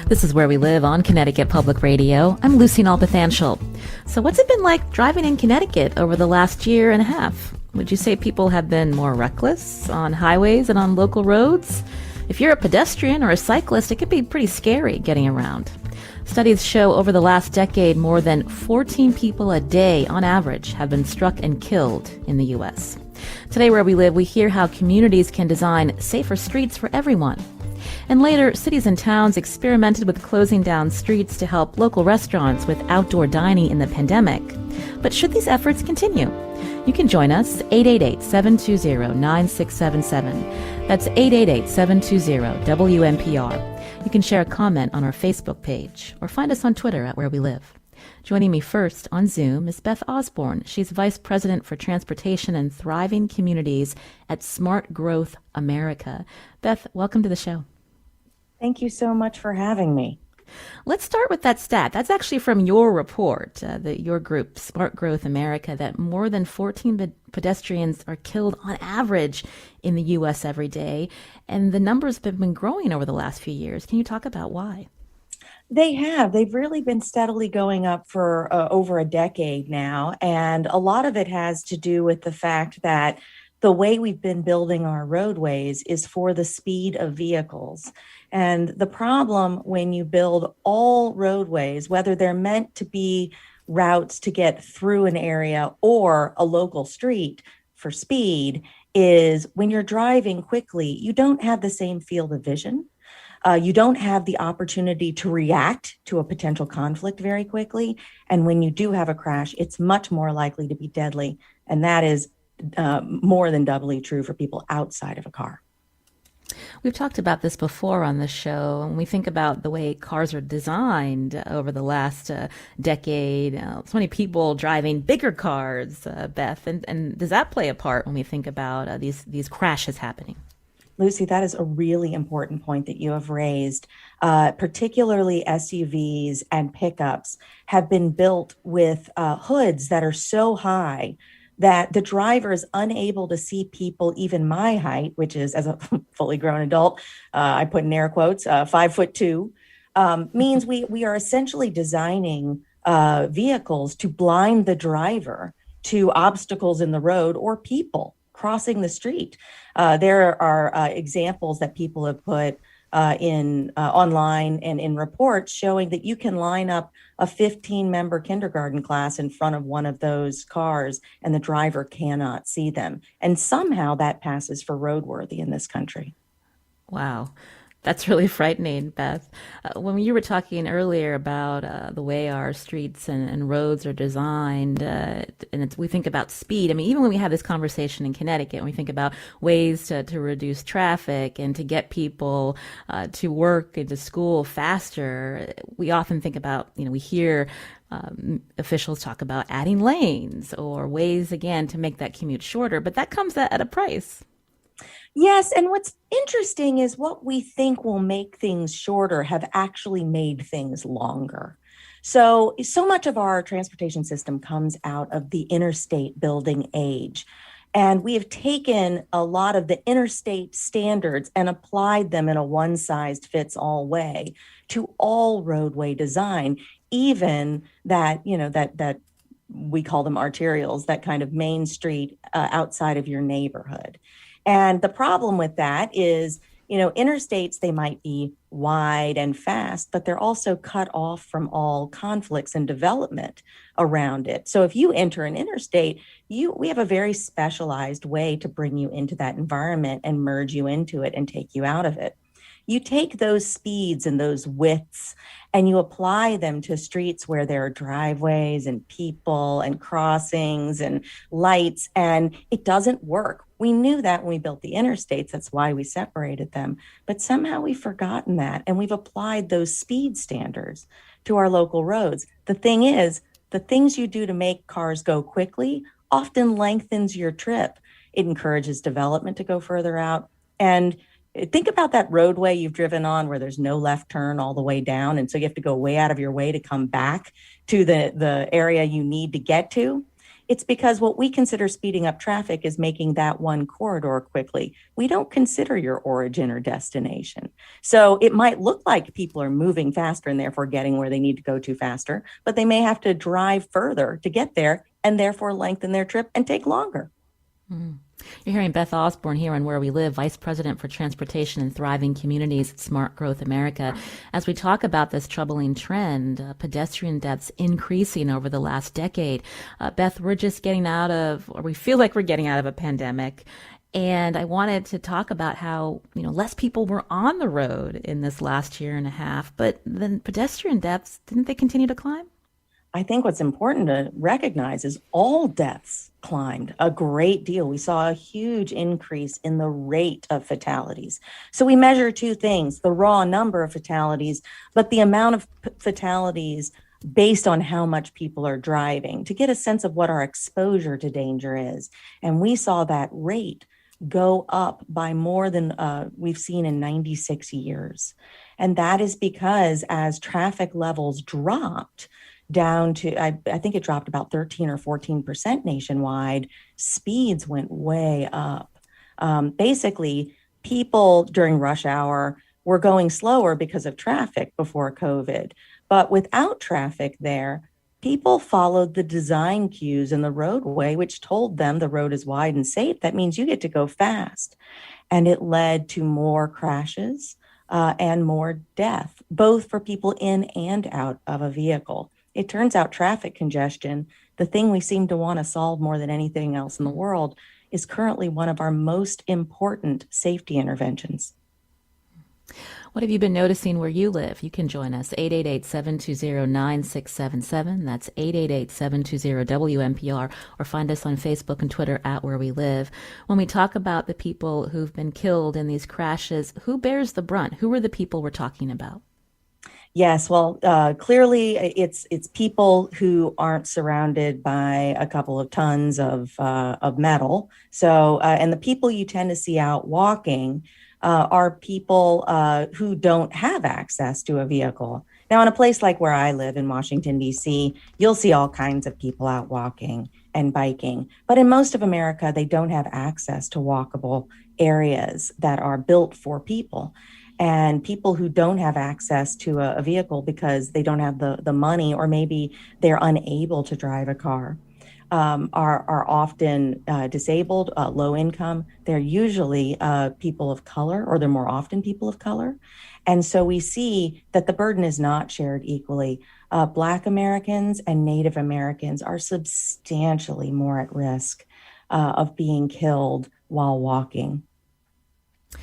This is Where We Live on Connecticut Public Radio. I'm Lucy Nalpathanchel. So what's it been like driving in Connecticut over the last year and a half? Would you say people have been more reckless on highways and on local roads? If you're a pedestrian or a cyclist, it can be pretty scary getting around. Studies show over the last decade, more than 14 people a day on average have been struck and killed in the U.S. Today, Where We Live, we hear how communities can design safer streets for everyone. And later, cities and towns experimented with closing down streets to help local restaurants with outdoor dining in the pandemic. But should these efforts continue? You can join us, 888-720-9677. That's 888-720-WNPR. You can share a comment on our Facebook page or find us on Twitter at Where We Live. Joining me first on Zoom is Beth Osborne. She's Vice President for Transportation and Thriving Communities at Smart Growth America. Beth, welcome to the show. Thank you so much for having me. Let's start with that stat. That's actually from your report, your group, Smart Growth America, that more than 14 pedestrians are killed on average in the U.S. every day. And the numbers have been growing over the last few years. Can you talk about why? They have. They've really been steadily going up for over a decade now. And a lot of it has to do with the fact that the way we've been building our roadways is for the speed of vehicles. And the problem when you build all roadways, whether they're meant to be routes to get through an area or a local street for speed, is when you're driving quickly, you don't have the same field of vision. You don't have the opportunity to react to a potential conflict very quickly. And when you do have a crash, it's much more likely to be deadly. And that is more than doubly true for people outside of a car. We've talked about this before on the show, and we think about the way cars are designed over the last decade. So many people driving bigger cars, Beth, and does that play a part when we think about these crashes happening? Lucy, that is a really important point that you have raised. Particularly SUVs and pickups have been built with hoods that are so high that the driver is unable to see people even my height, which is, as a fully grown adult, I put in air quotes, 5'2", means we are essentially designing vehicles to blind the driver to obstacles in the road or people crossing the street. There are examples that people have put in online and in reports showing that you can line up a 15-member kindergarten class in front of one of those cars and the driver cannot see them. And somehow that passes for roadworthy in this country. Wow. That's really frightening, Beth. When you were talking earlier about the way our streets and roads are designed, we think about speed. I mean, even when we have this conversation in Connecticut, we think about ways to reduce traffic and to get people to work and to school faster. We often think about, we hear officials talk about adding lanes or ways, again, to make that commute shorter, but that comes at a price. Yes, and what's interesting is what we think will make things shorter have actually made things longer. So much of our transportation system comes out of the interstate building age. And we have taken a lot of the interstate standards and applied them in a one-size-fits-all way to all roadway design, even that we call them arterials, that kind of main street outside of your neighborhood. And the problem with that is, interstates, they might be wide and fast, but they're also cut off from all conflicts and development around it. So if you enter an interstate, we have a very specialized way to bring you into that environment and merge you into it and take you out of it. You take those speeds and those widths and you apply them to streets where there are driveways and people and crossings and lights, and it doesn't work. We knew that when we built the interstates. That's why we separated them. But somehow we've forgotten that, and we've applied those speed standards to our local roads. The thing is, the things you do to make cars go quickly often lengthens your trip. It encourages development to go further out. And think about that roadway you've driven on where there's no left turn all the way down. And so you have to go way out of your way to come back to the area you need to get to. It's because what we consider speeding up traffic is making that one corridor quickly. We don't consider your origin or destination. So it might look like people are moving faster and therefore getting where they need to go to faster, but they may have to drive further to get there and therefore lengthen their trip and take longer. Mm. You're hearing Beth Osborne here on Where We Live, Vice President for Transportation and Thriving Communities at Smart Growth America. As we talk about this troubling trend, pedestrian deaths increasing over the last decade. Beth, we're just getting out of, or we feel like we're getting out of a pandemic. And I wanted to talk about how, less people were on the road in this last year and a half, but then pedestrian deaths, didn't they continue to climb? I think what's important to recognize is all deaths climbed a great deal. We saw a huge increase in the rate of fatalities. So we measure two things, the raw number of fatalities, but the amount of fatalities based on how much people are driving to get a sense of what our exposure to danger is. And we saw that rate go up by more than we've seen in 96 years. And that is because as traffic levels dropped, down to, I think it dropped about 13 or 14% nationwide, speeds went way up. Basically, people during rush hour were going slower because of traffic before COVID. But without traffic there, people followed the design cues in the roadway, which told them the road is wide and safe. That means you get to go fast. And it led to more crashes and more death, both for people in and out of a vehicle. It turns out traffic congestion, the thing we seem to want to solve more than anything else in the world, is currently one of our most important safety interventions. What have you been noticing where you live? You can join us, 888-720-9677. That's 888-720-WNPR, or find us on Facebook and Twitter at Where We Live. When we talk about the people who've been killed in these crashes, who bears the brunt? Who are the people we're talking about? Yes, well, clearly it's people who aren't surrounded by a couple of tons of metal. So, and the people you tend to see out walking are people who don't have access to a vehicle. Now, in a place like where I live in Washington, D.C., you'll see all kinds of people out walking and biking. But in most of America, they don't have access to walkable areas that are built for people. And people who don't have access to a vehicle because they don't have the money, or maybe they're unable to drive a car, are often disabled, low income. They're usually people of color, or they're more often people of color. And so we see that the burden is not shared equally. Black Americans and Native Americans are substantially more at risk of being killed while walking.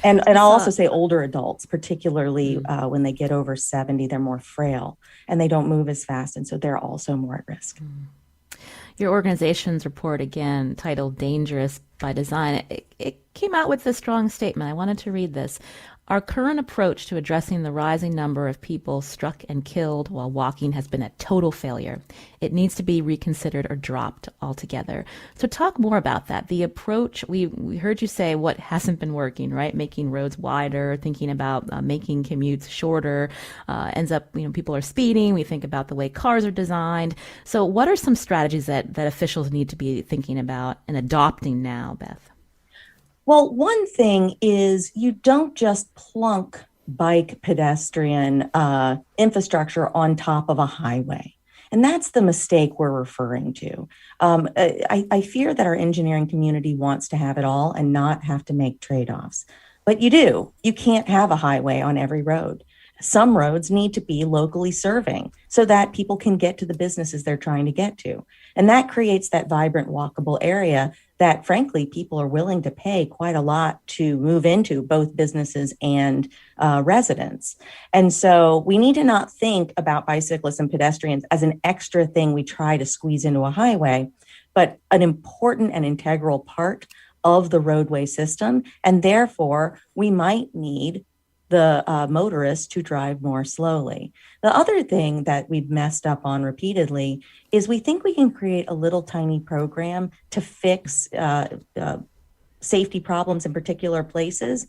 And I'll also say older adults, particularly when they get over 70, they're more frail and they don't move as fast. And so they're also more at risk. Your organization's report, again, titled Dangerous by Design, it came out with a strong statement. I wanted to read this. Our current approach to addressing the rising number of people struck and killed while walking has been a total failure. It needs to be reconsidered or dropped altogether. So talk more about that. The approach, we heard you say what hasn't been working, right? Making roads wider, thinking about making commutes shorter, ends up, people are speeding. We think about the way cars are designed. So what are some strategies that officials need to be thinking about and adopting now, Beth? Well, one thing is you don't just plunk bike pedestrian infrastructure on top of a highway. And that's the mistake we're referring to. I fear that our engineering community wants to have it all and not have to make trade-offs. But you do. You can't have a highway on every road. Some roads need to be locally serving so that people can get to the businesses they're trying to get to. And that creates that vibrant, walkable area that, frankly, people are willing to pay quite a lot to move into, both businesses and residents. And so we need to not think about bicyclists and pedestrians as an extra thing we try to squeeze into a highway, but an important and integral part of the roadway system. And therefore, we might need the motorists to drive more slowly. The other thing that we've messed up on repeatedly is we think we can create a little tiny program to fix safety problems in particular places.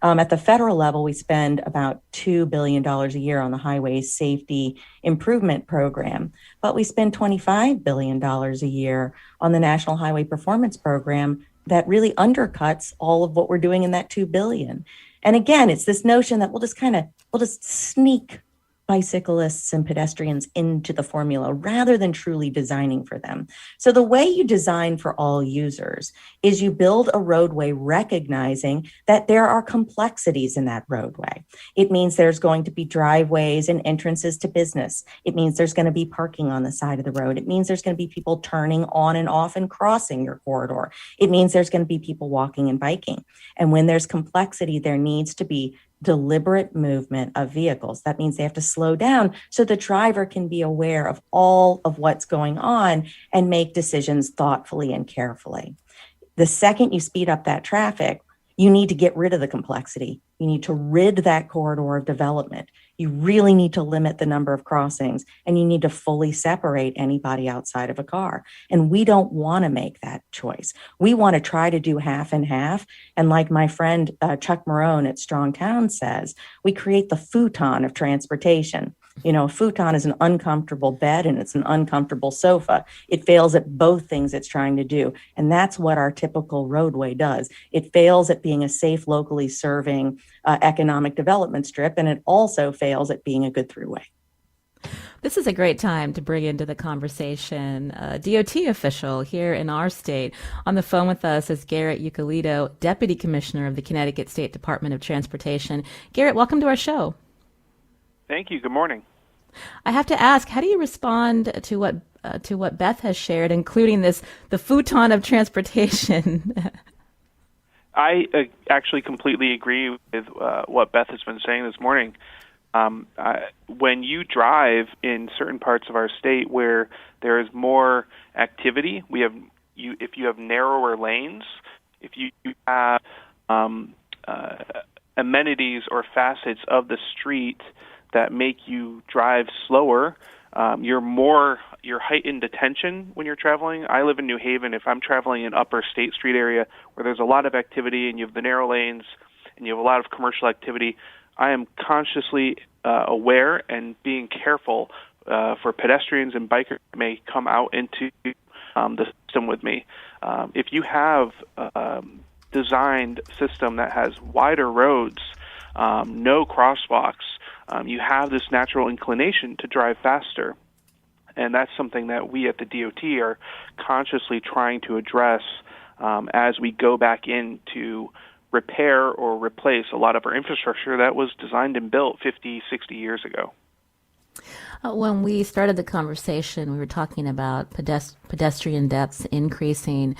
At the federal level, we spend about $2 billion a year on the Highway Safety Improvement Program, but we spend $25 billion a year on the National Highway Performance Program that really undercuts all of what we're doing in that $2 billion. And again, it's this notion that we'll just sneak bicyclists and pedestrians into the formula rather than truly designing for them. So the way you design for all users is you build a roadway recognizing that there are complexities in that roadway. It means there's going to be driveways and entrances to business. It means there's going to be parking on the side of the road. It means there's going to be people turning on and off and crossing your corridor. It means there's going to be people walking and biking. And when there's complexity, there needs to be deliberate movement of vehicles. That means they have to slow down so the driver can be aware of all of what's going on and make decisions thoughtfully and carefully. The second you speed up that traffic, you need to get rid of the complexity. You need to rid that corridor of development. You really need to limit the number of crossings, and you need to fully separate anybody outside of a car. And we don't want to make that choice. We want to try to do half and half. And like my friend Chuck Marone at Strong Town says, we create the futon of transportation. You know, a futon is an uncomfortable bed and it's an uncomfortable sofa. It fails at both things it's trying to do. And that's what our typical roadway does. It fails at being a safe, locally serving economic development strip, and it also fails at being a good throughway. This is a great time to bring into the conversation a DOT official here in our state. On the phone with us is Garrett Eucalitto, Deputy Commissioner of the Connecticut State Department of Transportation. Garrett, welcome to our show. Thank you. Good morning. I have to ask, how do you respond to what Beth has shared, including the futon of transportation? I actually completely agree with what Beth has been saying this morning. When you drive in certain parts of our state where there is more activity, if you have narrower lanes, if you have amenities or facets of the street that make you drive slower, you're heightened attention when you're traveling. I live in New Haven. If I'm traveling in Upper State Street area where there's a lot of activity and you have the narrow lanes and you have a lot of commercial activity, I am consciously aware and being careful for pedestrians and bikers that may come out into the system with me. If you have a designed system that has wider roads, no crosswalks, you have this natural inclination to drive faster. And that's something that we at the DOT are consciously trying to address as we go back in to repair or replace a lot of our infrastructure that was designed and built 50, 60 years ago. When we started the conversation, we were talking about pedestrian deaths increasing.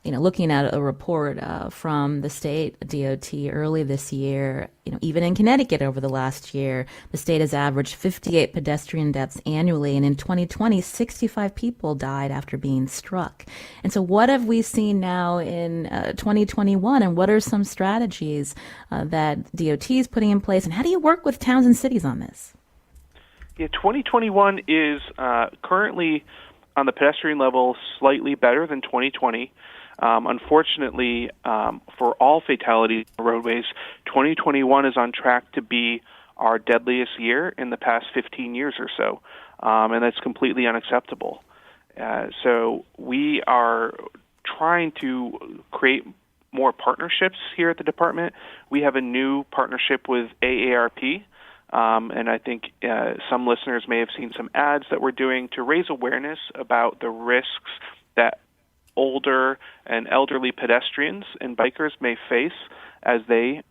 Looking at a report from the state DOT early this year, even in Connecticut over the last year, the state has averaged 58 pedestrian deaths annually. And in 2020, 65 people died after being struck. And so what have we seen now in 2021? And what are some strategies that DOT is putting in place? And how do you work with towns and cities on this? Yeah, 2021 is currently on the pedestrian level slightly better than 2020. Unfortunately, for all fatalities on roadways, 2021 is on track to be our deadliest year in the past 15 years or so, and that's completely unacceptable. So we are trying to create more partnerships here at the department. We have a new partnership with AARP, and I think some listeners may have seen some ads that we're doing to raise awareness about the risks that older and elderly pedestrians and bikers may face as they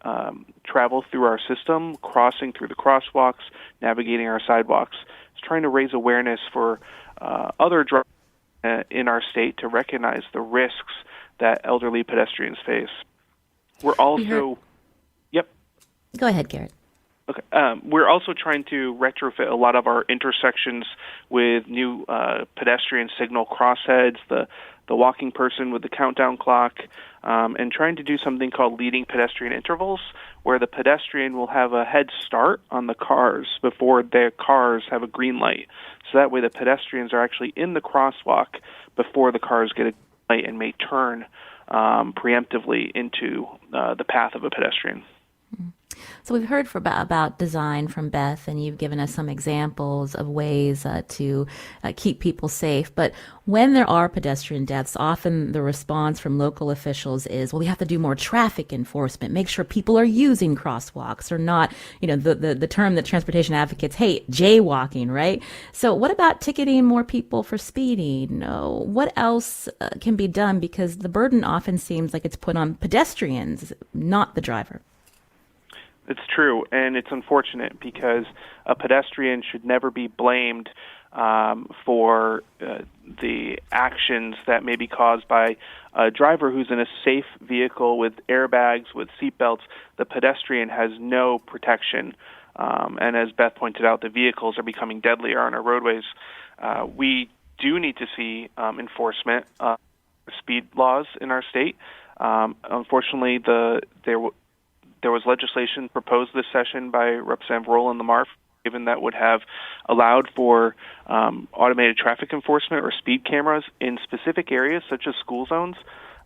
travel through our system, crossing through the crosswalks, navigating our sidewalks. It's trying to raise awareness for other drivers in our state to recognize the risks that elderly pedestrians face. We're also... Yep. Go ahead, Garrett. Okay. We're also trying to retrofit a lot of our intersections with new pedestrian signal crossheads, the walking person with the countdown clock, and trying to do something called leading pedestrian intervals, where the pedestrian will have a head start on the cars before their cars have a green light. So that way the pedestrians are actually in the crosswalk before the cars get a light and may turn preemptively into the path of a pedestrian. So we've heard about design from Beth, and you've given us some examples of ways to keep people safe. But when there are pedestrian deaths, often the response from local officials is, well, we have to do more traffic enforcement, make sure people are using crosswalks or not, the term that transportation advocates hate, jaywalking, right? So what about ticketing more people for speeding? What else can be done? Because the burden often seems like it's put on pedestrians, not the driver. It's true, and it's unfortunate because a pedestrian should never be blamed for the actions that may be caused by a driver who's in a safe vehicle with airbags, with seatbelts. The pedestrian has no protection, and as Beth pointed out, the vehicles are becoming deadlier on our roadways. We do need to see enforcement speed laws in our state. Unfortunately, there was legislation proposed this session by Representative Roland Lamar, given that would have allowed for automated traffic enforcement or speed cameras in specific areas such as school zones.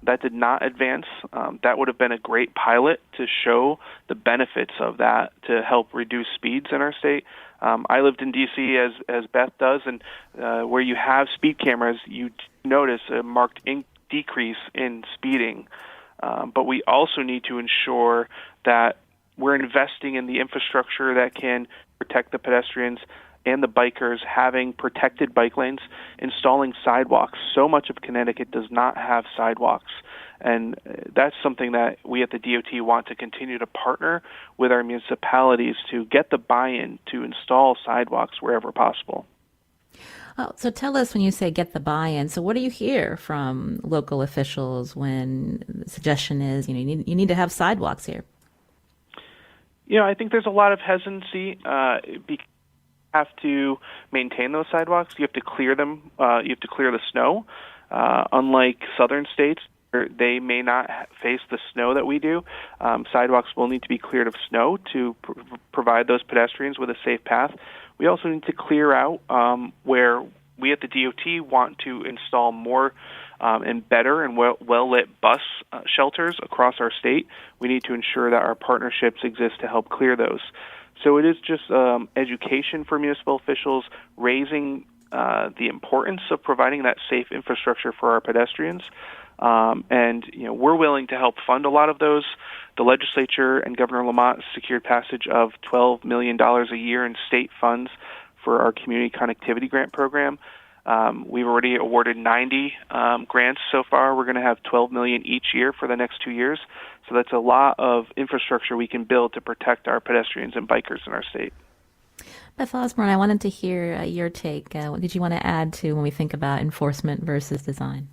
That did not advance. That would have been a great pilot to show the benefits of that to help reduce speeds in our state. I lived in D.C. as Beth does, and where you have speed cameras, you notice a marked decrease in speeding. But we also need to ensure that we're investing in the infrastructure that can protect the pedestrians and the bikers, having protected bike lanes, installing sidewalks. So much of Connecticut does not have sidewalks, and that's something that we at the DOT want to continue to partner with our municipalities to get the buy-in to install sidewalks wherever possible. Oh, so tell us, when you say get the buy-in, so what do you hear from local officials when the suggestion is, you need to have sidewalks here? I think there's a lot of hesitancy. You have to maintain those sidewalks. You have to clear them. You have to clear the snow. Unlike southern states, they may not face the snow that we do. Sidewalks will need to be cleared of snow to provide those pedestrians with a safe path. We also need to clear out where we at the DOT want to install more and better and well-lit bus shelters across our state. We need to ensure that our partnerships exist to help clear those. So it is just education for municipal officials, raising the importance of providing that safe infrastructure for our pedestrians. And we're willing to help fund a lot of those. The legislature and Governor Lamont secured passage of $12 million a year in state funds for our community connectivity grant program. We've already awarded 90 grants so far. We're going to have $12 million each year for the next 2 years. So that's a lot of infrastructure we can build to protect our pedestrians and bikers in our state. Beth Osborne, I wanted to hear your take. What did you want to add to when we think about enforcement versus design?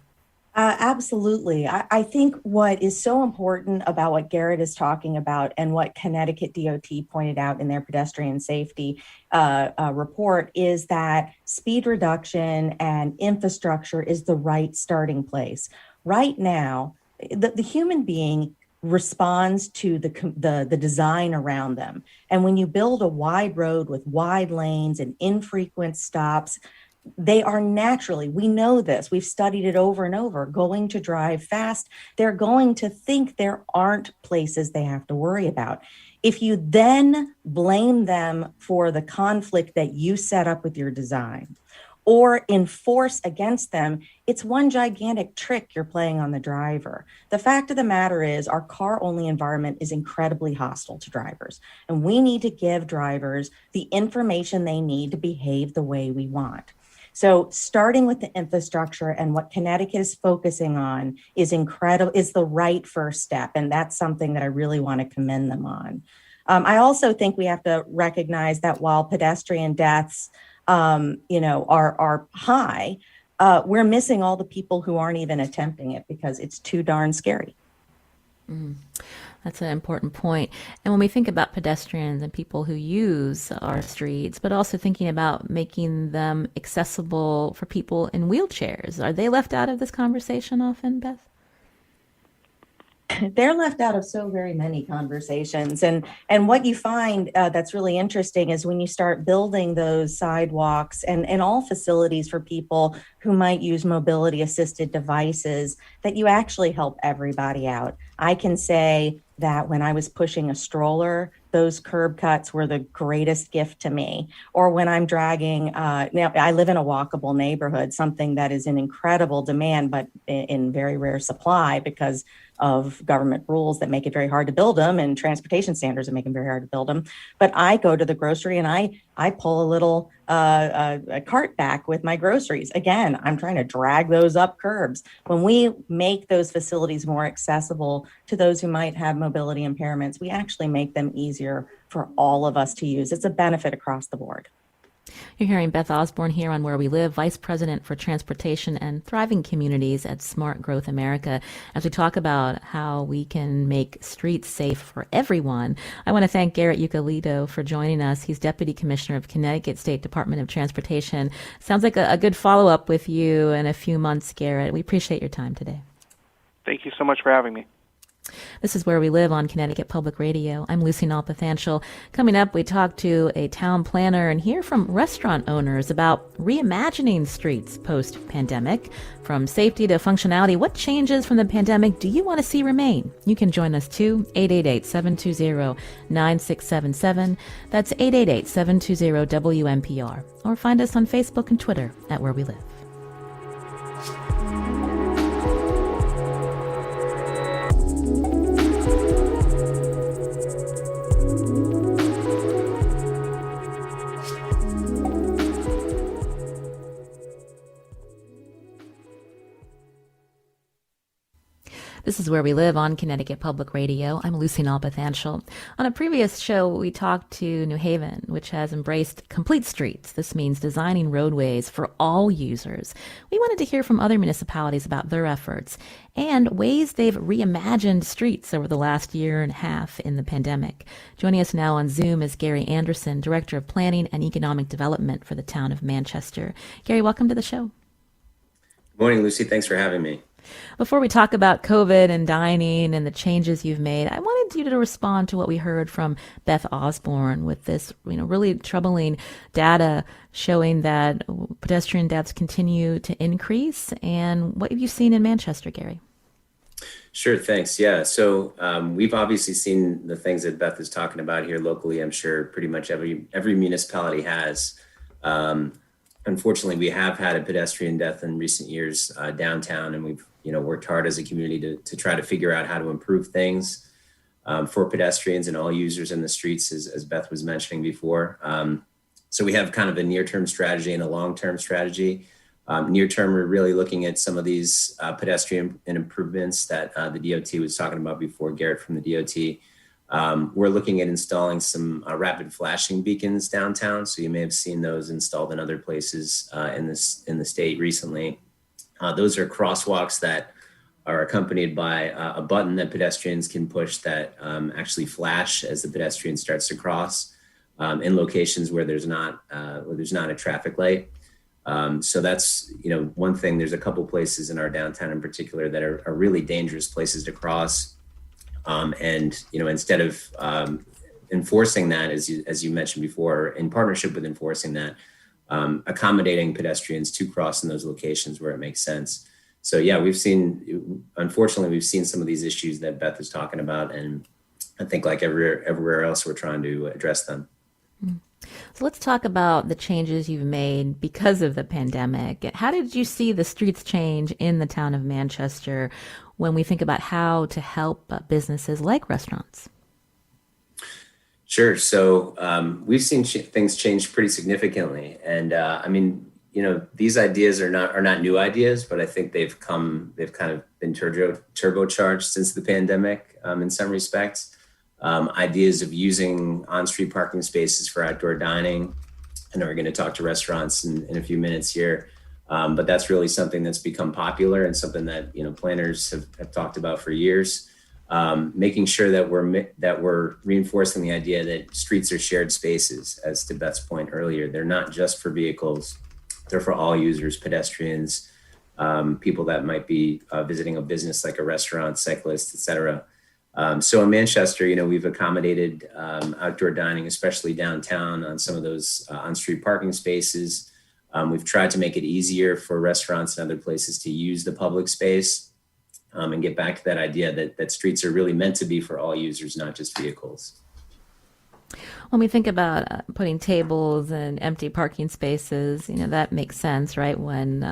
Absolutely. I think what is so important about what Garrett is talking about and what Connecticut DOT pointed out in their pedestrian safety report is that speed reduction and infrastructure is the right starting place. Right now, the human being responds to the design around them. And when you build a wide road with wide lanes and infrequent stops, they are naturally, we know this, we've studied it over and over, going to drive fast. They're going to think there aren't places they have to worry about. If you then blame them for the conflict that you set up with your design or enforce against them, it's one gigantic trick you're playing on the driver. The fact of the matter is our car-only environment is incredibly hostile to drivers, and we need to give drivers the information they need to behave the way we want. So starting with the infrastructure and what Connecticut is focusing on is incredible, is the right first step. And that's something that I really want to commend them on. I also think we have to recognize that while pedestrian deaths, are high, we're missing all the people who aren't even attempting it because it's too darn scary. That's an important point. And when we think about pedestrians and people who use our streets, but also thinking about making them accessible for people in wheelchairs, are they left out of this conversation often, Beth? They're left out of so very many conversations. And what you find that's really interesting is when you start building those sidewalks and all facilities for people who might use mobility assisted devices, that you actually help everybody out. I can say that when I was pushing a stroller, those curb cuts were the greatest gift to me. Or when I'm dragging, now I live in a walkable neighborhood, something that is in incredible demand, but in very rare supply because of government rules that make it very hard to build them and transportation standards that make them very hard to build them. But I go to the grocery and I pull a little a cart back with my groceries. Again, I'm trying to drag those up curbs. When we make those facilities more accessible to those who might have mobility impairments, we actually make them easier for all of us to use. It's a benefit across the board. You're hearing Beth Osborne here on Where We Live, Vice President for Transportation and Thriving Communities at Smart Growth America, as we talk about how we can make streets safe for everyone. I want to thank Garrett Eucalitto for joining us. He's Deputy Commissioner of Connecticut State Department of Transportation. Sounds like a good follow-up with you in a few months, Garrett. We appreciate your time today. Thank you so much for having me. This is Where We Live on Connecticut Public Radio. I'm Lucy Nalpathanchel. Coming up, we talk to a town planner and hear from restaurant owners about reimagining streets post-pandemic. From safety to functionality, what changes from the pandemic do you want to see remain? You can join us too, 888-720-9677. That's 888-720-WNPR. Or find us on Facebook and Twitter at Where We Live. This is Where We Live on Connecticut Public Radio. I'm Lucy Nalpathanchel. On a previous show, we talked to New Haven, which has embraced complete streets. This means designing roadways for all users. We wanted to hear from other municipalities about their efforts and ways they've reimagined streets over the last year and a half in the pandemic. Joining us now on Zoom is Gary Anderson, Director of Planning and Economic Development for the town of Manchester. Gary, welcome to the show. Good morning, Lucy. Thanks for having me. Before we talk about COVID and dining and the changes you've made, I wanted you to respond to what we heard from Beth Osborne with this, really troubling data showing that pedestrian deaths continue to increase. And what have you seen in Manchester, Gary? Sure, thanks. Yeah, so we've obviously seen the things that Beth is talking about here locally. I'm sure pretty much every municipality has. Unfortunately, we have had a pedestrian death in recent years downtown, and we've worked hard as a community to try to figure out how to improve things for pedestrians and all users in the streets, as Beth was mentioning before. So we have kind of a near-term strategy and a long-term strategy. Near term, we're really looking at some of these pedestrian improvements that the DOT was talking about before, Garrett from the DOT. We're looking at installing some rapid flashing beacons downtown. So you may have seen those installed in other places in the state recently. Those are crosswalks that are accompanied by a button that pedestrians can push that actually flash as the pedestrian starts to cross in locations where there's not a traffic light. So that's one thing. There's a couple places in our downtown in particular that are really dangerous places to cross. And instead of enforcing that, as you mentioned before, in partnership with enforcing that, accommodating pedestrians to cross in those locations where it makes sense. So yeah, unfortunately, we've seen some of these issues that Beth is talking about, and I think like everywhere else, we're trying to address them. So let's talk about the changes you've made because of the pandemic. How did you see the streets change in the town of Manchester when we think about how to help businesses like restaurants? Sure. So we've seen things change pretty significantly, and these ideas are not new ideas, but I think they've kind of been turbocharged since the pandemic in some respects. Ideas of using on-street parking spaces for outdoor dining. I know we're going to talk to restaurants in a few minutes here, but that's really something that's become popular and something that planners have talked about for years. Making sure that we're reinforcing the idea that streets are shared spaces, as to Beth's point earlier. They're not just for vehicles; they're for all users, pedestrians, people that might be visiting a business like a restaurant, cyclists, et cetera. So in Manchester, we've accommodated outdoor dining, especially downtown on some of those on-street parking spaces. We've tried to make it easier for restaurants and other places to use the public space and get back to that idea that streets are really meant to be for all users, not just vehicles. When we think about putting tables and empty parking spaces, that makes sense, right? When,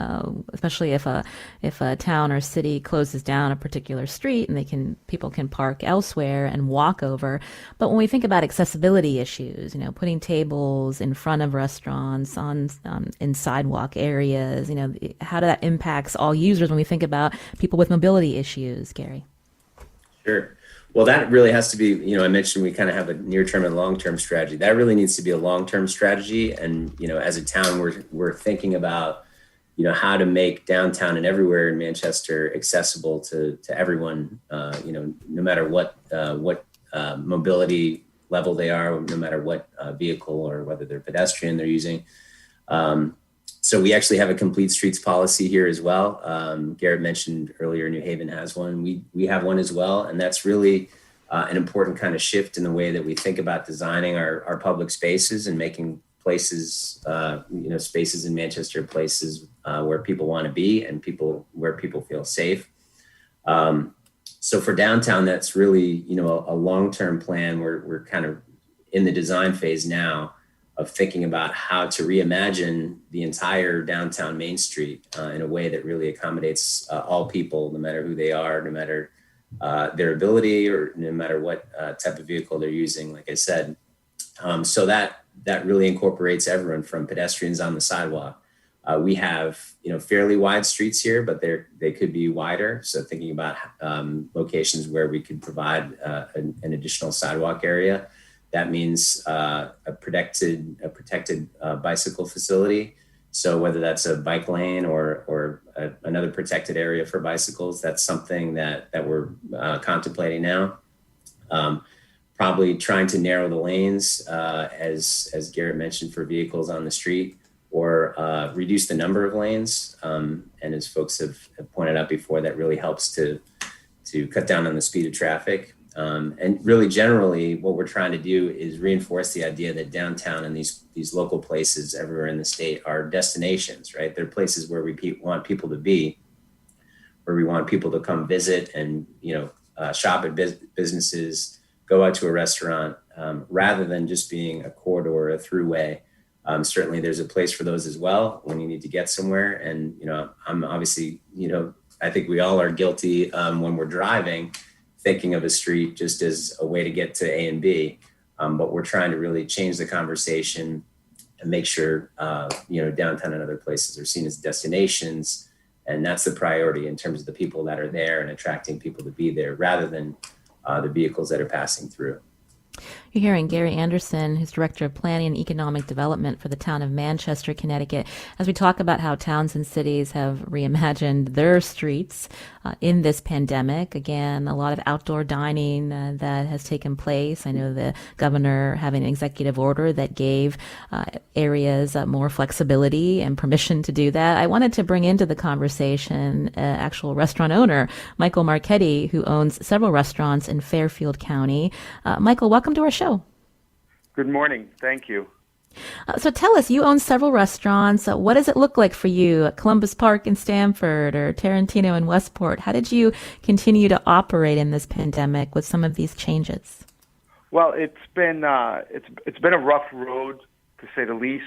especially if a town or city closes down a particular street and people can park elsewhere and walk over. But when we think about accessibility issues, putting tables in front of restaurants in sidewalk areas, how that impacts all users when we think about people with mobility issues, Gary? Sure. Well, that really has to be, I mentioned we kind of have a near-term and long-term strategy. That really needs to be a long-term strategy. And, as a town, we're thinking about, how to make downtown and everywhere in Manchester accessible to everyone, no matter what mobility level they are, no matter what vehicle or whether they're pedestrian they're using. So we actually have a complete streets policy here as well. Garrett mentioned earlier, New Haven has one. We have one as well. And that's really an important kind of shift in the way that we think about designing our public spaces and making places, spaces in Manchester, places where people want to be and where people feel safe. So for downtown, that's really, a long-term plan. We're kind of in the design phase now of thinking about how to reimagine the entire downtown Main Street in a way that really accommodates all people, no matter who they are, no matter their ability, or no matter what type of vehicle they're using, like I said. So that really incorporates everyone from pedestrians on the sidewalk. We have, fairly wide streets here, but they could be wider. So thinking about locations where we could provide an additional sidewalk area. That means a protected bicycle facility. So whether that's a bike lane or another protected area for bicycles, that's something that we're contemplating now. Probably trying to narrow the lanes, as Garrett mentioned, for vehicles on the street, or reduce the number of lanes. And as folks have pointed out before, that really helps to cut down on the speed of traffic. And really, generally, what we're trying to do is reinforce the idea that downtown and these local places everywhere in the state are destinations, right? They're places where we want people to be, where we want people to come visit and, shop at businesses, go out to a restaurant, rather than just being a corridor or a throughway. Certainly, there's a place for those as well when you need to get somewhere. And, I'm obviously, I think we all are guilty when we're driving, thinking of a street just as a way to get to A and B. But we're trying to really change the conversation and make sure, downtown and other places are seen as destinations. And that's the priority in terms of the people that are there and attracting people to be there, rather than the vehicles that are passing through. You're hearing Gary Anderson, who's Director of Planning and Economic Development for the town of Manchester, Connecticut, as we talk about how towns and cities have reimagined their streets in this pandemic. Again, a lot of outdoor dining that has taken place. I know the governor having an executive order that gave areas more flexibility and permission to do that. I wanted to bring into the conversation actual restaurant owner, Michael Marchetti, who owns several restaurants in Fairfield County. Michael, welcome to our show. Good morning. Thank you. So tell us, you own several restaurants. What does it look like for you at Columbus Park in Stamford or Tarantino in Westport? How did you continue to operate in this pandemic with some of these changes? Well, it's been a rough road, to say the least.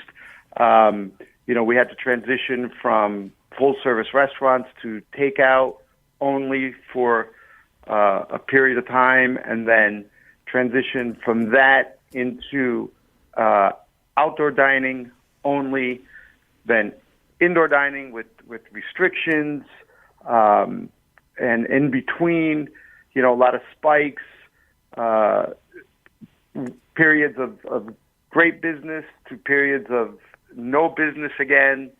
We had to transition from full service restaurants to takeout only for a period of time, and then transition from that into outdoor dining only, then indoor dining with restrictions, and in between, a lot of spikes, periods of great business to periods of no business again.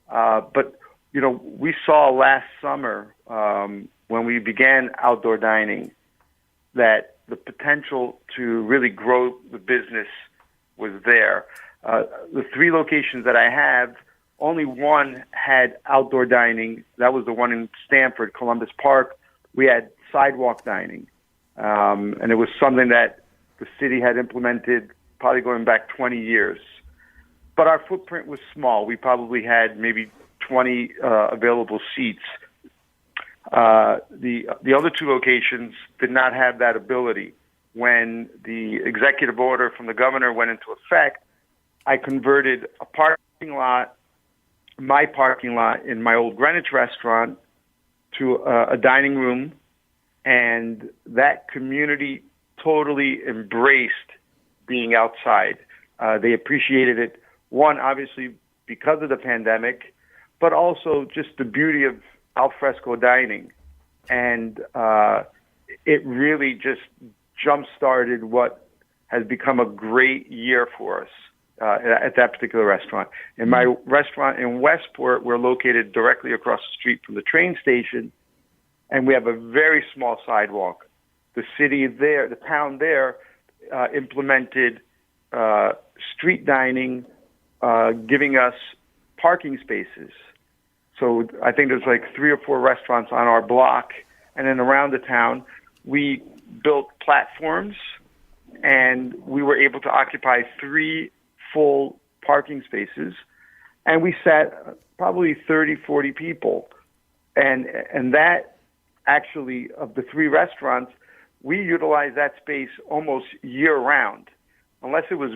But we saw last summer when we began outdoor dining that the potential to really grow the business was there. The three locations that I have only one had outdoor dining. That was the one in Stamford, Columbus Park. We had sidewalk dining. And it was something that the city had implemented probably going back 20 years. But our footprint was small. We probably had maybe 20 available seats. The other two locations did not have that ability. When the executive order from the governor went into effect, I converted a parking lot, my parking lot in my old Greenwich restaurant, to a dining room, and that community totally embraced being outside. They appreciated it, one, obviously because of the pandemic, but also just the beauty of alfresco dining. And it really just jump-started what has become a great year for us at that particular restaurant. In my restaurant in Westport, we're located directly across the street from the train station, and we have a very small sidewalk. The city there, the town there, implemented street dining, giving us parking spaces. So I think there's like 3 or 4 restaurants on our block, and then around the town, we built platforms, and we were able to occupy 3 full parking spaces, and we sat probably 30, 40 people. And that actually, of the 3 restaurants, we utilized that space almost year-round. Unless it was,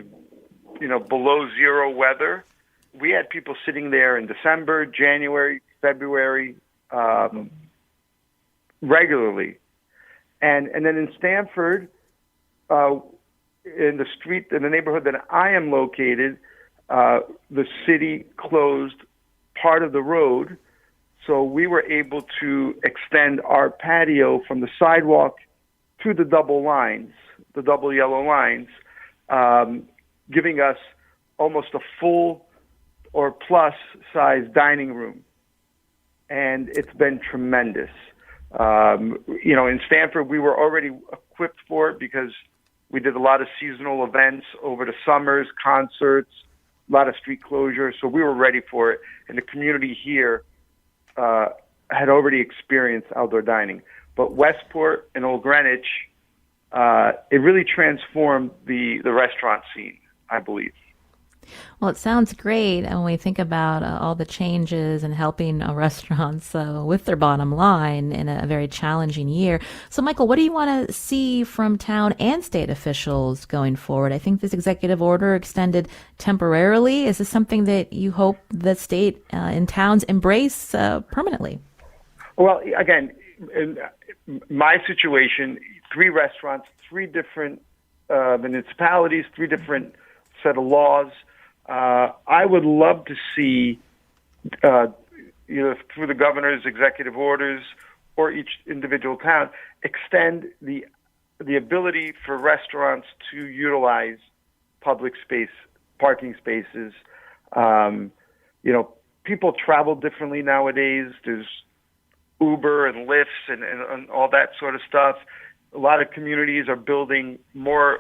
below zero weather, we had people sitting there in December, January, February, regularly. And then in Stamford, in the neighborhood that I am located, the city closed part of the road, so we were able to extend our patio from the sidewalk to the double yellow lines, giving us almost a full or plus size dining room. And it's been tremendous. In Stamford, we were already equipped for it because we did a lot of seasonal events over the summers, concerts, a lot of street closures. So we were ready for it. And the community here had already experienced outdoor dining. But Westport and Old Greenwich, it really transformed the restaurant scene, I believe. Well, it sounds great. And when we think about all the changes and helping restaurants with their bottom line in a very challenging year. So, Michael, what do you want to see from town and state officials going forward? I think this executive order extended temporarily. Is this something that you hope the state and towns embrace permanently? Well, again, in my situation, 3 restaurants, 3 different municipalities, 3 different set of laws. I would love to see, through the governor's executive orders or each individual town, extend the ability for restaurants to utilize public space, parking spaces. People travel differently nowadays. There's Uber and Lyfts and all that sort of stuff. A lot of communities are building more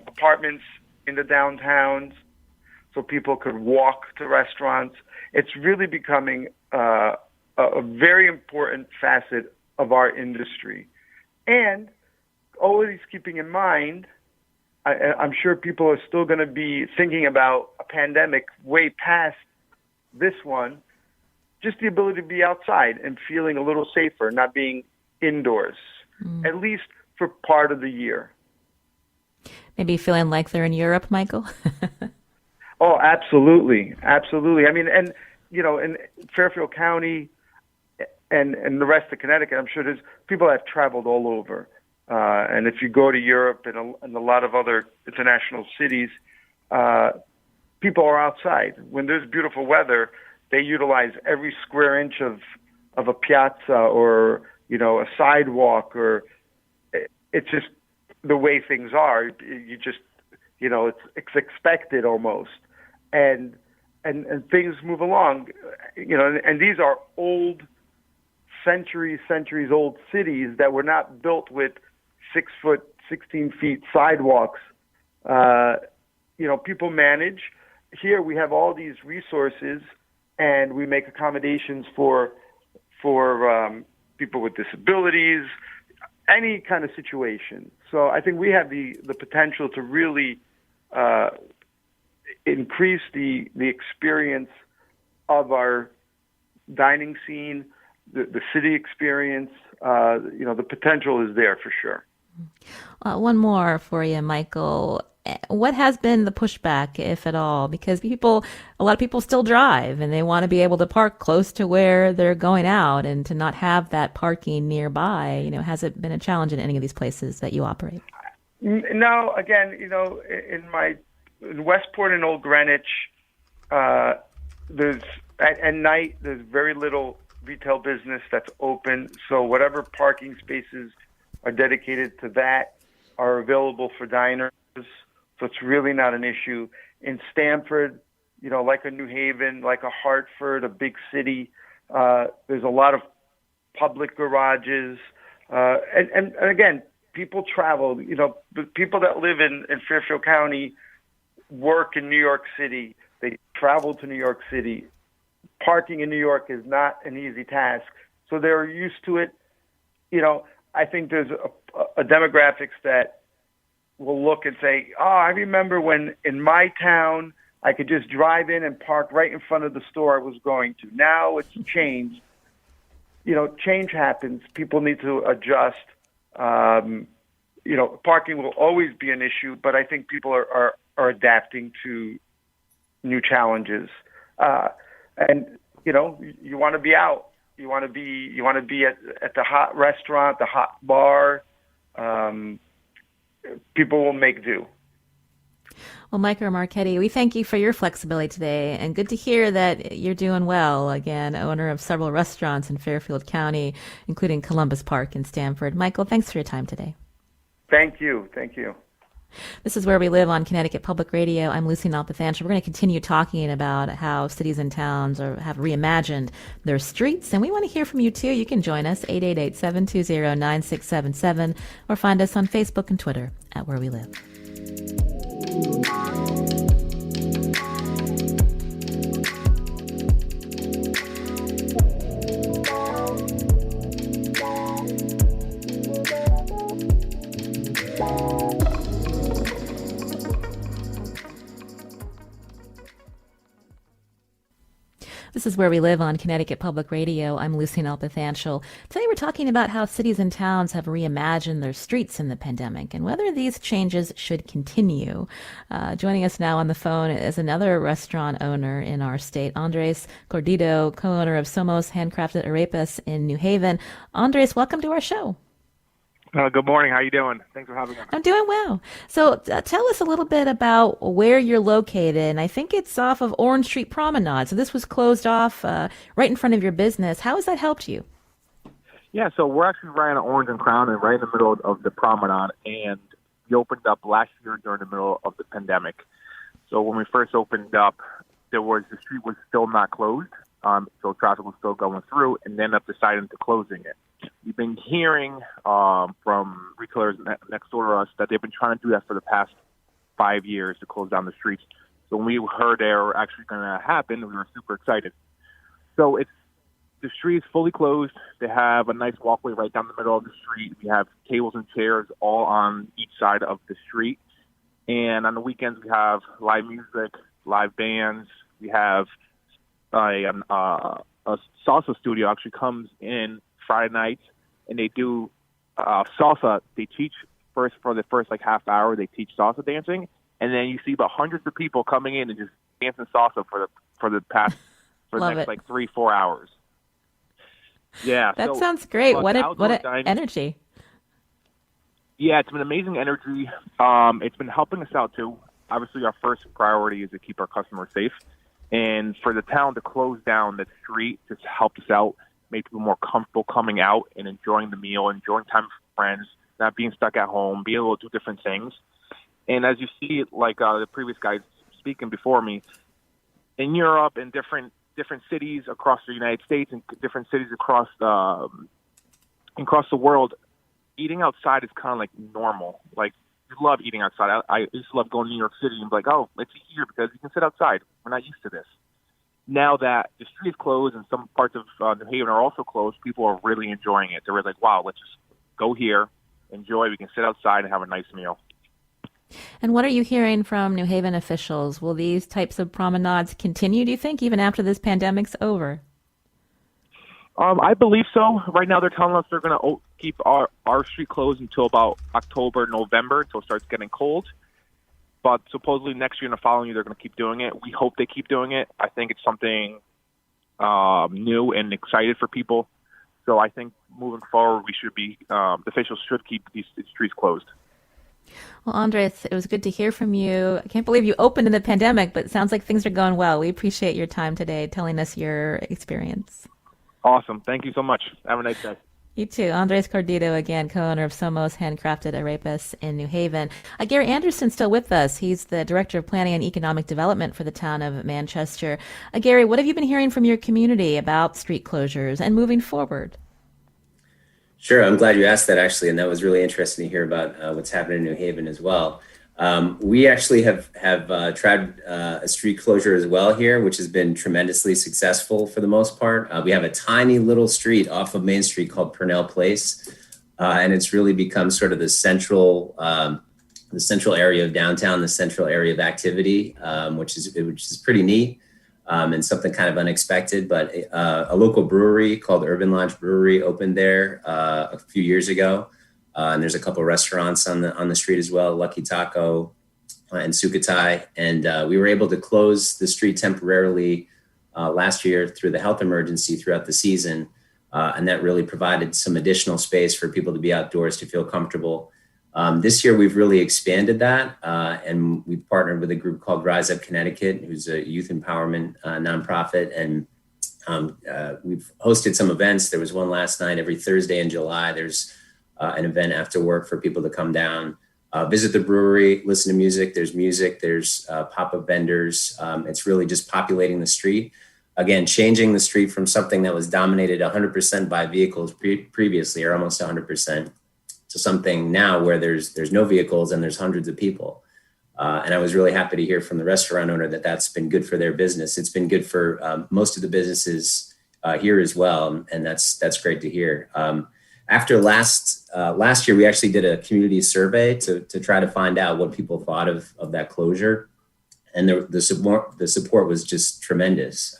apartments in the downtowns so people could walk to restaurants. It's really becoming a very important facet of our industry. And always keeping in mind, I'm sure people are still going to be thinking about a pandemic way past this one, just the ability to be outside and feeling a little safer, not being indoors, at least for part of the year. Maybe feeling like they're in Europe, Michael? Oh, absolutely. Absolutely. I mean, and, in Fairfield County and the rest of Connecticut, I'm sure there's people that have traveled all over. And if you go to Europe and a lot of other international cities, people are outside. When there's beautiful weather, they utilize every square inch of a piazza or, a sidewalk, or it's just the way things are. You just, it's expected almost. And things move along, and these are old, centuries old cities that were not built with 6 foot, 16 feet sidewalks. People manage, here we have all these resources, and we make accommodations for people with disabilities, any kind of situation. So I think we have the potential to really increase the experience of our dining scene, the city experience. The potential is there for sure. One more for you, Michael. What has been the pushback, if at all? Because a lot of people still drive and they want to be able to park close to where they're going out, and to not have that parking nearby, has it been a challenge in any of these places that you operate? No, again, in Westport and Old Greenwich, there's at night there's very little retail business that's open. So whatever parking spaces are dedicated to that are available for diners. So it's really not an issue. In Stamford, like a New Haven, like a Hartford, a big city, there's a lot of public garages. And again, people travel. The people that live in Fairfield County work in New York City. They travel to New York City. Parking in New York is not an easy task. So they're used to it. I think there's a demographics that will look and say, oh, I remember when in my town I could just drive in and park right in front of the store I was going to. Now it's changed. Change happens. People need to adjust. Parking will always be an issue, but I think people are adapting to new challenges. And you want to be out. You want to be at the hot restaurant, the hot bar. People will make do. Well, Micah Marchetti, we thank you for your flexibility today, and good to hear that you're doing well. Again, owner of several restaurants in Fairfield County, including Columbus Park and Stamford. Michael, thanks for your time today. Thank you. Thank you. This is Where We Live on Connecticut Public Radio. I'm Lucy Nalpathanchel. We're going to continue talking about how cities and towns have reimagined their streets, and we want to hear from you too. You can join us 888-720-9677 or find us on Facebook and Twitter at Where We Live. This is Where We Live on Connecticut Public Radio. I'm Lucy Nalpathanchel. Today we're talking about how cities and towns have reimagined their streets in the pandemic and whether these changes should continue. Joining us now on the phone is another restaurant owner in our state, Andres Gordito, co-owner of Somos Handcrafted Arepas in New Haven. Andres, welcome to our show. Good morning. How you doing? Thanks for having me. I'm doing well. So tell us a little bit about where you're located. And I think it's off of Orange Street Promenade. So this was closed off right in front of your business. How has that helped you? Yeah, so we're actually right on Orange and Crown and right in the middle of the promenade. And we opened up last year during the middle of the pandemic. So when we first opened up, the street was still not closed. So traffic was still going through, and then up deciding to closing it. We've been hearing from retailers next door to us that they've been trying to do that for the past 5 years to close down the streets. So when we heard they were actually going to happen, we were super excited. So the street is fully closed. They have a nice walkway right down the middle of the street. We have tables and chairs all on each side of the street. And on the weekends, we have live music, live bands. We have a salsa studio actually comes in Friday nights, and they do salsa. They teach for the first half hour. They teach salsa dancing, and then you see about hundreds of people coming in and just dancing salsa for the next 3-4 hours. Yeah, that sounds great. What dining, energy! Yeah, it's been amazing energy. It's been helping us out too. Obviously, our first priority is to keep our customers safe, and for the town to close down the street just helped us out. Made people more comfortable coming out and enjoying the meal, enjoying time with friends, not being stuck at home, being able to do different things. And as you see, the previous guys speaking before me, in Europe and different cities across the United States and different cities across the world, eating outside is kind of like normal. Like we love eating outside. I used to love going to New York City and be like, oh, let's eat here because you can sit outside. We're not used to this. Now that the street is closed and some parts of New Haven are also closed, people are really enjoying it. They're really like, wow, let's just go here, enjoy. We can sit outside and have a nice meal. And what are you hearing from New Haven officials? Will these types of promenades continue, do you think, even after this pandemic's over? I believe so. Right now they're telling us they're going to keep our street closed until about October, November, until it starts getting cold. But supposedly next year and the following year they're going to keep doing it. We hope they keep doing it. I think it's something new and excited for people. So I think moving forward we should be, the officials should keep these streets closed. Well, Andres, it was good to hear from you. I can't believe you opened in the pandemic, but it sounds like things are going well. We appreciate your time today telling us your experience. Awesome. Thank you so much. Have a nice day. You too. Andres Cordito, again, co-owner of Somos Handcrafted Arepas in New Haven. Gary Anderson's still with us. He's the Director of Planning and Economic Development for the town of Manchester. Gary, what have you been hearing from your community about street closures and moving forward? Sure. I'm glad you asked that, actually. And that was really interesting to hear about what's happening in New Haven as well. We actually have tried a street closure as well here, which has been tremendously successful for the most part. We have a tiny little street off of Main Street called Purnell Place, and it's really become sort of the central area of downtown, the central area of activity, which is pretty neat and something kind of unexpected. But a local brewery called Urban Lodge Brewery opened there a few years ago. And there's a couple of restaurants on the street as well, Lucky Taco and Sukatai. And we were able to close the street temporarily last year through the health emergency throughout the season. And that really provided some additional space for people to be outdoors, to feel comfortable. This year, we've really expanded that. And we've partnered with a group called Rise Up Connecticut, who's a youth empowerment nonprofit. And we've hosted some events. There was one last night. Every Thursday in July, there's an event after work for people to come down, visit the brewery, listen to music. There's pop-up vendors. It's really just populating the street. Again, changing the street from something that was dominated 100% by vehicles previously, or almost 100%, to something now where there's no vehicles and there's hundreds of people. And I was really happy to hear from the restaurant owner that that's been good for their business. It's been good for most of the businesses here as well. And that's great to hear. After last year, we actually did a community survey to try to find out what people thought of that closure. And the support was just tremendous.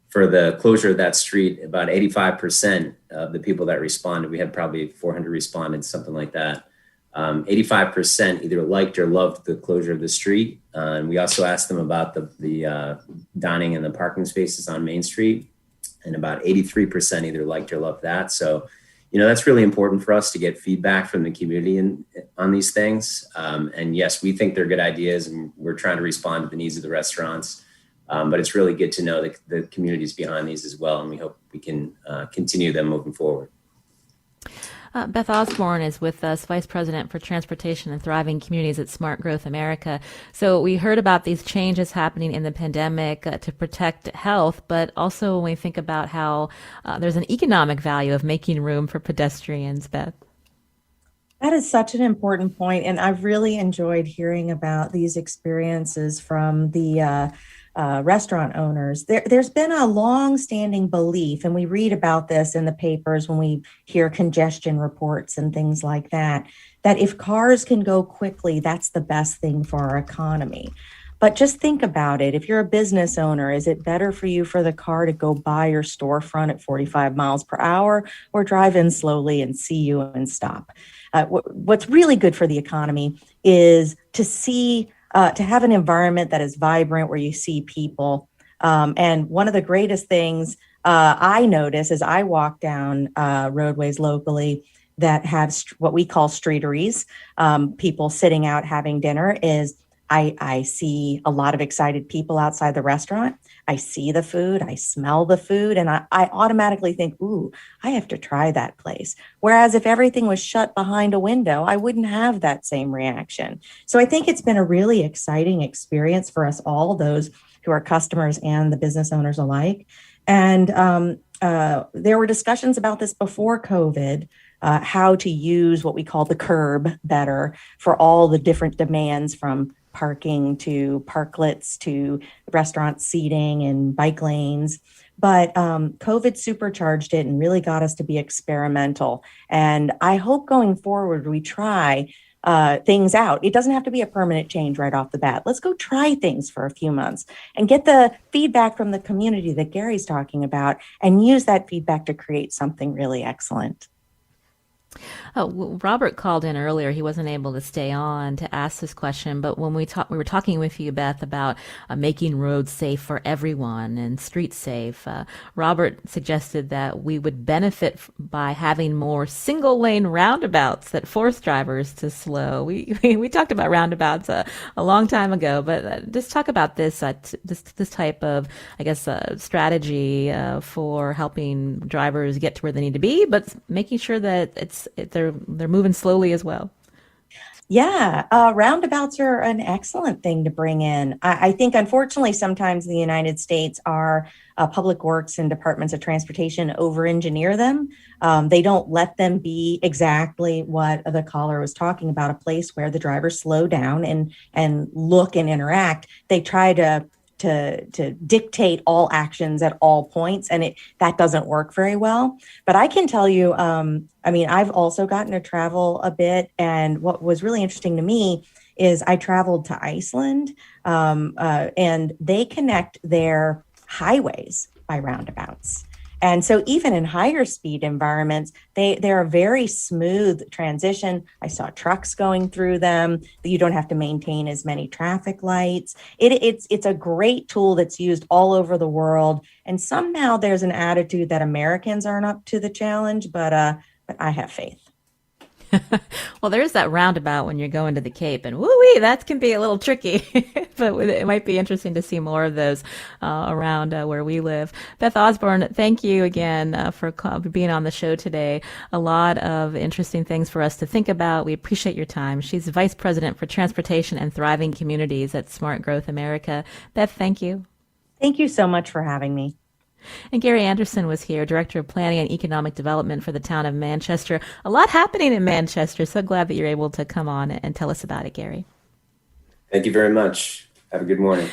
For the closure of that street, about 85% of the people that responded, we had probably 400 respondents, something like that. 85% either liked or loved the closure of the street. And we also asked them about the dining and the parking spaces on Main Street. And about 83% either liked or loved that. So, that's really important for us to get feedback from the community on these things. And yes, we think they're good ideas and we're trying to respond to the needs of the restaurants. But it's really good to know the community's behind these as well. And we hope we can continue them moving forward. Beth Osborne is with us, Vice President for Transportation and Thriving Communities at Smart Growth America. So we heard about these changes happening in the pandemic to protect health, but also when we think about how there's an economic value of making room for pedestrians, Beth. That is such an important point, and I've really enjoyed hearing about these experiences from the restaurant owners. There's been a long-standing belief, and we read about this in the papers when we hear congestion reports and things like that, that if cars can go quickly, that's the best thing for our economy. But just think about it. If you're a business owner, is it better for you for the car to go by your storefront at 45 miles per hour or drive in slowly and see you and stop? What's really good for the economy is to have an environment that is vibrant, where you see people. And one of the greatest things I notice as I walk down roadways locally that have what we call streeteries, people sitting out having dinner, is I see a lot of excited people outside the restaurant. I see the food, I smell the food, and I automatically think, ooh, I have to try that place. Whereas if everything was shut behind a window, I wouldn't have that same reaction. So I think it's been a really exciting experience for us all, those who are customers and the business owners alike. And there were discussions about this before COVID, how to use what we call the curb better for all the different demands, from parking to parklets to restaurant seating and bike lanes. But COVID supercharged it and really got us to be experimental. And I hope going forward we try things out. It doesn't have to be a permanent change right off the bat. Let's go try things for a few months and get the feedback from the community that Gary's talking about, and use that feedback to create something really excellent. Oh, well, Robert called in earlier. He wasn't able to stay on to ask this question, but when we were talking with you, Beth, about making roads safe for everyone and streets safe. Robert suggested that we would benefit by having more single lane roundabouts that force drivers to slow. We talked about roundabouts a long time ago, but just talk about this type of, I guess, strategy for helping drivers get to where they need to be, but making sure that they're moving slowly as well. Yeah, roundabouts are an excellent thing to bring in. I think, unfortunately, sometimes the United States, our public works and departments of transportation over-engineer them. They don't let them be exactly what the caller was talking about, a place where the drivers slow down and look and interact. They try to dictate all actions at all points, and that doesn't work very well. But I can tell you, I've also gotten to travel a bit, and what was really interesting to me is I traveled to Iceland, and they connect their highways by roundabouts. And so even in higher speed environments, they're a very smooth transition. I saw trucks going through them. You don't have to maintain as many traffic lights. It's a great tool that's used all over the world. And somehow there's an attitude that Americans aren't up to the challenge, but I have faith. Well, there's that roundabout when you're going to the Cape, and woo-wee, that can be a little tricky, but it might be interesting to see more of those around where we live. Beth Osborne, thank you again for being on the show today. A lot of interesting things for us to think about. We appreciate your time. She's Vice President for Transportation and Thriving Communities at Smart Growth America. Beth, thank you. Thank you so much for having me. And Gary Anderson was here, Director of Planning and Economic Development for the town of Manchester. A lot happening in Manchester. So glad that you're able to come on and tell us about it, Gary. Thank you very much. Have a good morning.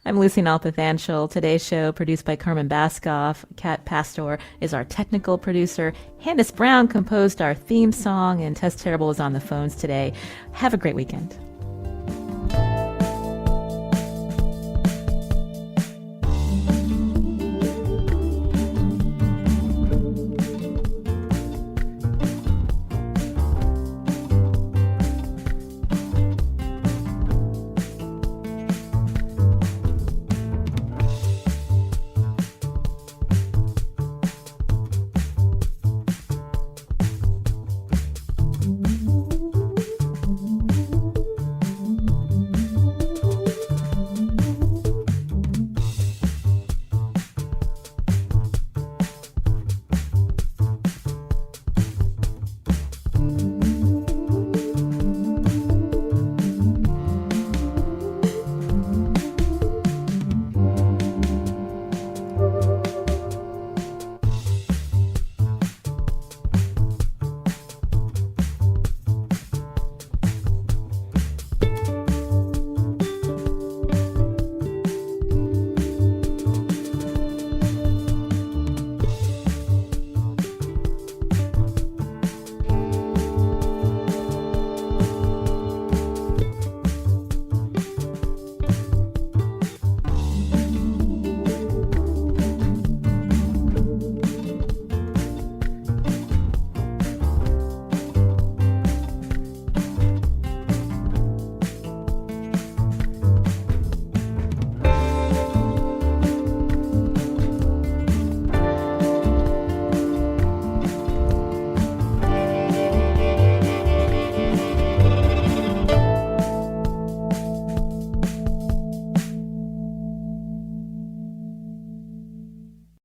I'm Lucy Nalpathanchel. Today's show produced by Carmen Baskoff. Kat Pastor is our technical producer. Hannes Brown composed our theme song, and Tess Terrible is on the phones today. Have a great weekend.